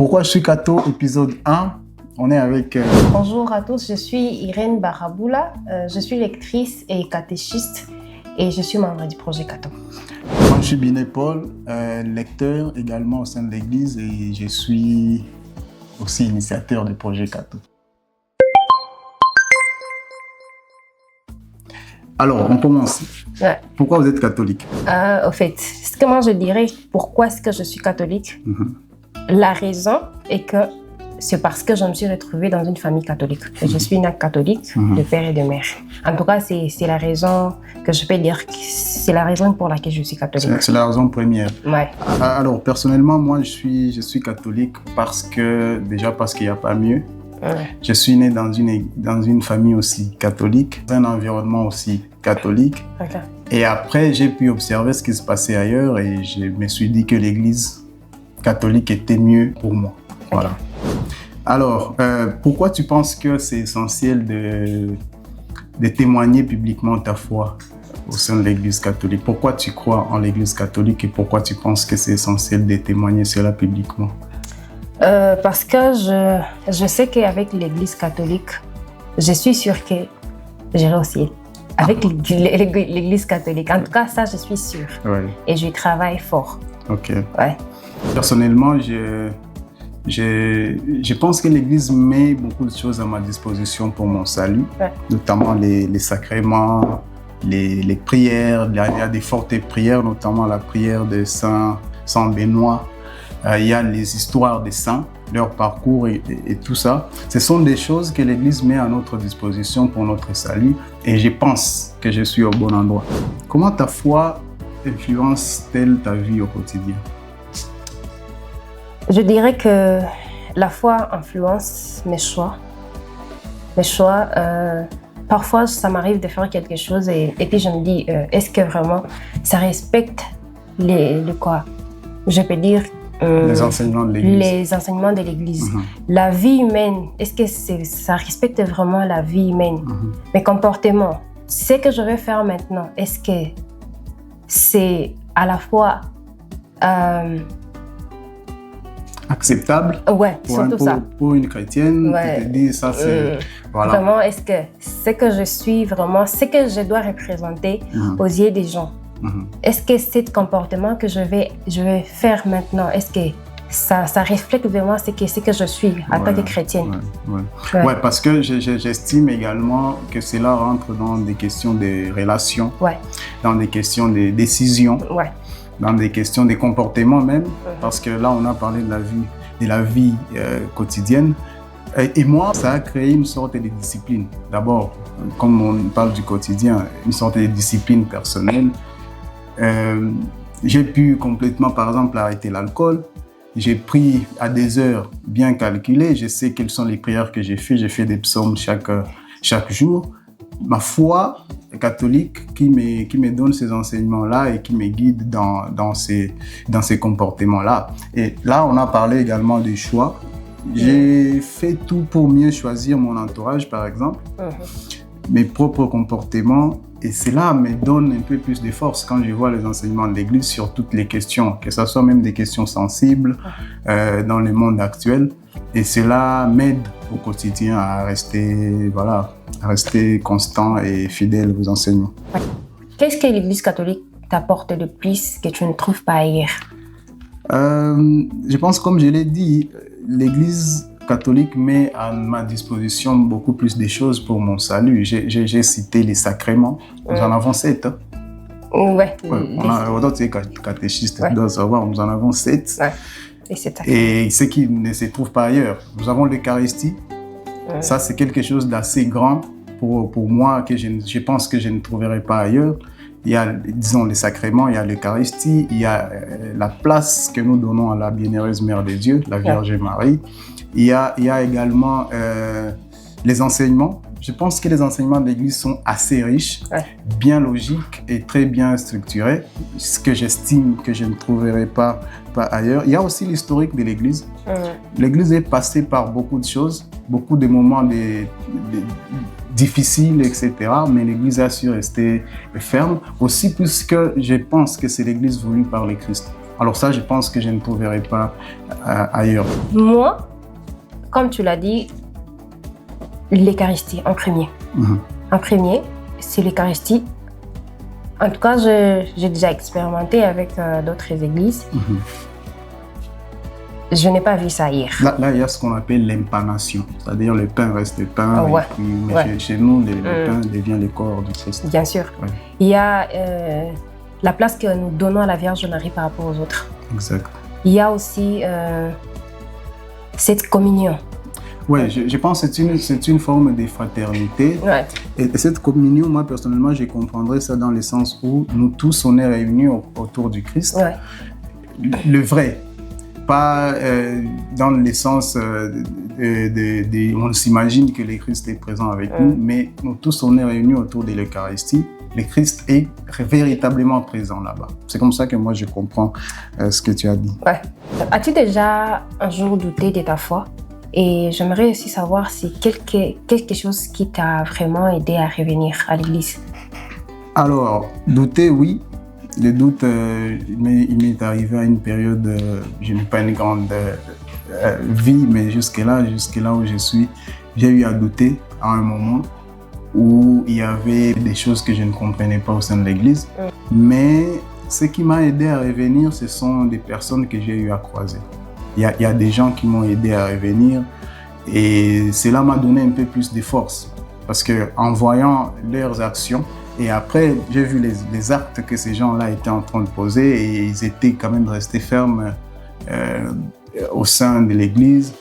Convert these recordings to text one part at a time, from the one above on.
Pourquoi je suis catho, épisode 1. On est avec... Bonjour à tous, je suis Irène Baraboula, je suis lectrice et catéchiste et je suis membre du projet Catho. Moi, je suis Binet Paul, lecteur également au sein de l'église et je suis aussi initiateur du projet Catho. Alors, on commence. Ouais. Pourquoi vous êtes catholique? Au fait, ce que moi je dirais, pourquoi est-ce que je suis catholique? La raison est que c'est parce que je me suis retrouvée dans une famille catholique. Je suis une catholique de père et de mère. En tout cas, c'est la raison que je peux dire que c'est la raison pour laquelle je suis catholique. C'est la raison première. Ouais. Alors, personnellement, moi, je suis catholique parce qu'il n'y a pas mieux. Ouais. Je suis né dans une famille aussi catholique, dans un environnement aussi catholique. Okay. Et après, j'ai pu observer ce qui se passait ailleurs et je me suis dit que l'église catholique était mieux pour moi. Voilà. Okay. Alors, pourquoi tu penses que c'est essentiel de témoigner publiquement ta foi au sein de l'église catholique? Pourquoi tu crois en l'église catholique et pourquoi tu penses que c'est essentiel de témoigner cela publiquement? Parce que je sais qu'avec l'église catholique, je suis sûre que j'irai au ciel. Avec l'église catholique. En tout cas, ça, je suis sûre. Ouais. Et je travaille fort. Ok. Ouais. Personnellement, je pense que l'Église met beaucoup de choses à ma disposition pour mon salut, ouais. Notamment les sacrements, les prières. Il y a des fortes prières, notamment la prière de Saint Benoît. Il y a les histoires des saints, leur parcours et tout ça. Ce sont des choses que l'Église met à notre disposition pour notre salut et je pense que je suis au bon endroit. Comment ta foi influence-t-elle ta vie au quotidien? Je dirais que la foi influence mes choix. Mes choix, parfois ça m'arrive de faire quelque chose et puis je me dis, est-ce que vraiment ça respecte je peux dire, les enseignements de l'Église. Les enseignements de l'Église. La vie humaine, est-ce que ça respecte vraiment la vie humaine? Mes comportements, ce que je vais faire maintenant, est-ce que c'est à la fois acceptable? Ouais, surtout ça. Pour une chrétienne, ouais. Tu te dis ça, c'est... Voilà. Vraiment, est-ce que ce que je suis vraiment, ce que je dois représenter aux yeux des gens, est-ce que ce comportement que je vais faire maintenant, est-ce que ça reflète vraiment ce que je suis en tant que chrétienne? Ouais, parce que j'estime également que cela rentre dans des questions de relations, dans des questions de décisions, dans des questions de comportements même, parce que là, on a parlé de la vie quotidienne. Et moi, ça a créé une sorte de discipline. D'abord, comme on parle du quotidien, une sorte de discipline personnelle. J'ai pu complètement, par exemple, arrêter l'alcool. J'ai pris à des heures bien calculées. Je sais quelles sont les prières que j'ai fait. J'ai fait des psaumes chaque jour. Ma foi catholique qui me donne ces enseignements-là et qui me guide dans ces comportements-là. Et là, on a parlé également des choix. J'ai fait tout pour mieux choisir mon entourage, par exemple, mes propres comportements. Et cela me donne un peu plus de force quand je vois les enseignements de l'Église sur toutes les questions, que ce soit même des questions sensibles dans le monde actuel. Et cela m'aide au quotidien à rester constant et fidèle aux enseignements. Qu'est-ce que l'Église catholique t'apporte de plus que tu ne trouves pas ailleurs? Je pense, comme je l'ai dit, l'Église catholique met à ma disposition beaucoup plus de choses pour mon salut. J'ai cité les sacrements. Nous en avons 7. Hein? Ouais. Tu es catéchiste, tu dois savoir, nous en avons 7. Ouais. Et ce qui ne se trouve pas ailleurs. Nous avons l'Eucharistie. Ça, c'est quelque chose d'assez grand pour moi que je pense que je ne trouverai pas ailleurs. Il y a, disons, les sacrements, il y a l'Eucharistie, il y a la place que nous donnons à la bienheureuse Mère de Dieu, la Vierge Marie. Il y a également les enseignements. Je pense que les enseignements de l'Église sont assez riches, bien logiques et très bien structurés, ce que j'estime que je ne trouverai pas ailleurs. Il y a aussi l'historique de l'Église. L'Église est passée par beaucoup de choses, beaucoup de moments difficiles, etc. Mais l'Église a su rester ferme, aussi puisque je pense que c'est l'Église voulue par le Christ. Alors ça, je pense que je ne trouverai pas ailleurs. Moi, comme tu l'as dit, l'Eucharistie en premier. En premier, c'est l'Eucharistie. En tout cas, j'ai déjà expérimenté avec d'autres églises. Je n'ai pas vu ça hier. Là, il y a ce qu'on appelle l'impanation, c'est-à-dire le pain reste le pain, Ouais. mais chez nous, le pain devient le corps du Christ. Bien sûr. Ouais. Il y a la place que nous donnons à la Vierge Marie par rapport aux autres. Exact. Il y a aussi cette communion. Oui, je pense que c'est une forme de fraternité. Ouais. Et cette communion, moi, personnellement, je comprendrais ça dans le sens où nous tous, on est réunis autour du Christ. Ouais. Le vrai. Pas dans le sens on s'imagine que le Christ est présent avec nous, mais nous tous, on est réunis autour de l'Eucharistie. Le Christ est véritablement présent là-bas. C'est comme ça que moi, je comprends ce que tu as dit. Ouais. As-tu déjà un jour douté de ta foi? Et j'aimerais aussi savoir si quelque chose qui t'a vraiment aidé à revenir à l'église. Alors, douter, oui. Le doute, il m'est arrivé à une période, je n'ai pas une grande vie, mais jusque-là où je suis, j'ai eu à douter à un moment où il y avait des choses que je ne comprenais pas au sein de l'église. Mais ce qui m'a aidé à revenir, ce sont des personnes que j'ai eu à croiser. Il y a des gens qui m'ont aidé à revenir et cela m'a donné un peu plus de force. Parce qu'en voyant leurs actions, et après, j'ai vu les actes que ces gens-là étaient en train de poser et ils étaient quand même restés fermes au sein de l'église.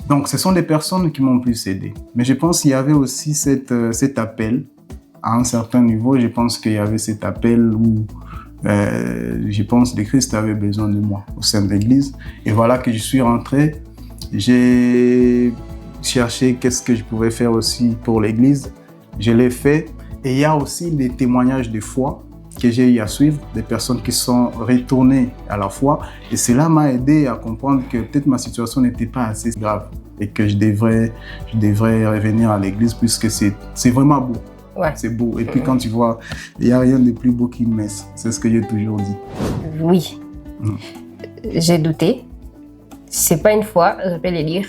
Donc, ce sont des personnes qui m'ont plus aidé. Mais je pense qu'il y avait aussi cet appel à un certain niveau. Je pense qu'il y avait cet appel où je pense que le Christ avait besoin de moi au sein de l'église. Et voilà que je suis rentré. J'ai cherché qu'est-ce que je pouvais faire aussi pour l'église. Je l'ai fait. Et il y a aussi des témoignages de foi que j'ai eu à suivre, des personnes qui sont retournées à la foi. Et cela m'a aidé à comprendre que peut-être ma situation n'était pas assez grave et que je devrais revenir à l'église puisque c'est vraiment beau. Ouais. C'est beau. Et puis quand tu vois, il n'y a rien de plus beau qu'une messe. C'est ce que j'ai toujours dit. Oui. J'ai douté. C'est pas une fois, je peux le dire.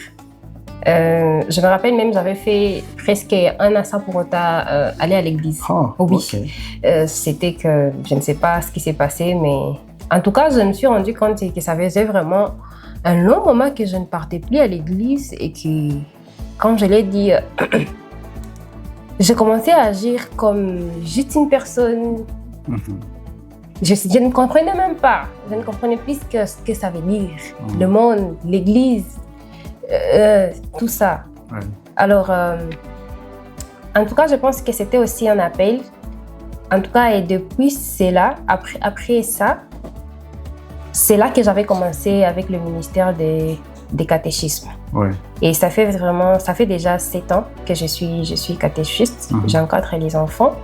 Je me rappelle même, j'avais fait presque un assa pour aller à l'église. Oh, oui. Okay. C'était que je ne sais pas ce qui s'est passé, mais en tout cas, je me suis rendu compte que ça faisait vraiment un long moment que je ne partais plus à l'église et que, comme je l'ai dit, j'ai commencé à agir comme juste une personne. Je ne comprenais même pas. Je ne comprenais plus ce que ça veut dire. Le monde, l'église. Tout ça. Ouais. Alors, en tout cas, je pense que c'était aussi un appel. En tout cas, et depuis cela, après ça, c'est là que j'avais commencé avec le ministère des catéchismes. Ouais. Et ça fait déjà 7 ans que je suis catéchiste. J'encadre les enfants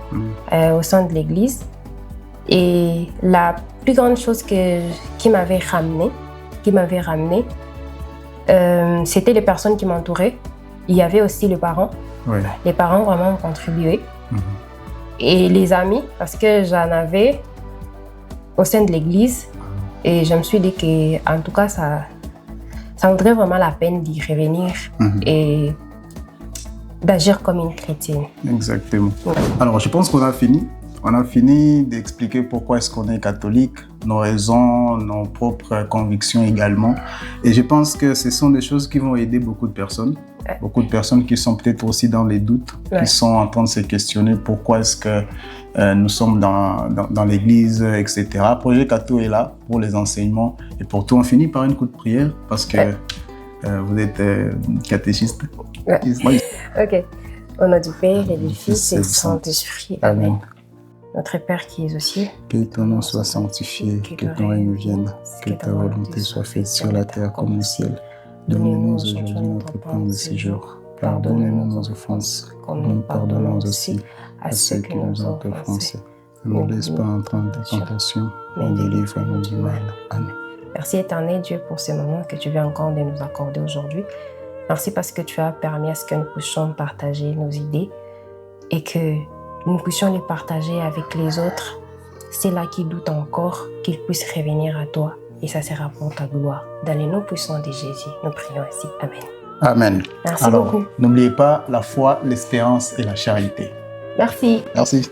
au sein de l'église. Et la plus grande chose qui m'avait ramené, c'était les personnes qui m'entouraient. Il y avait aussi les parents. Ouais. Les parents vraiment ont contribué. Et les amis, parce que j'en avais au sein de l'église. Et je me suis dit qu'en tout cas, ça vaudrait vraiment la peine d'y revenir et d'agir comme une chrétienne. Exactement. Ouais. Alors, je pense qu'on a fini. On a fini d'expliquer pourquoi est-ce qu'on est catholique, nos raisons, nos propres convictions également. Et je pense que ce sont des choses qui vont aider beaucoup de personnes. Ouais. Beaucoup de personnes qui sont peut-être aussi dans les doutes, qui sont en train de se questionner pourquoi est-ce que nous sommes dans l'église, etc. Projet Catho est là pour les enseignements. Et pour tout, on finit par une coup de prière parce que vous êtes catéchiste. Ouais. Ok. Au nom du Père et du Fils et du Saint-Esprit. Amen. Notre Père qui es aux cieux, que ton nom soit sanctifié, que ton règne vienne, que ta volonté soit faite sur la terre comme au ciel. Donne-nous aujourd'hui notre pain de ce jour. Pardonne-nous nos offenses, comme nous pardonnons aussi à ceux qui nous ont offensés. Ne nous laisse pas entrer en tentation, mais délivre-nous du mal. Amen. Merci éternel Dieu pour ces moments que tu viens encore de nous accorder aujourd'hui. Merci parce que tu as permis à ce que nous puissions partager nos idées et que nous puissions les partager avec les autres. C'est là qui doutent encore qu'ils puissent revenir à toi. et ça sera pour ta gloire. Dans les noms puissants de Jésus, nous prions ainsi. Amen. Amen. Merci Alors, beaucoup. n'oubliez pas la foi, l'espérance et la charité. Merci. Merci.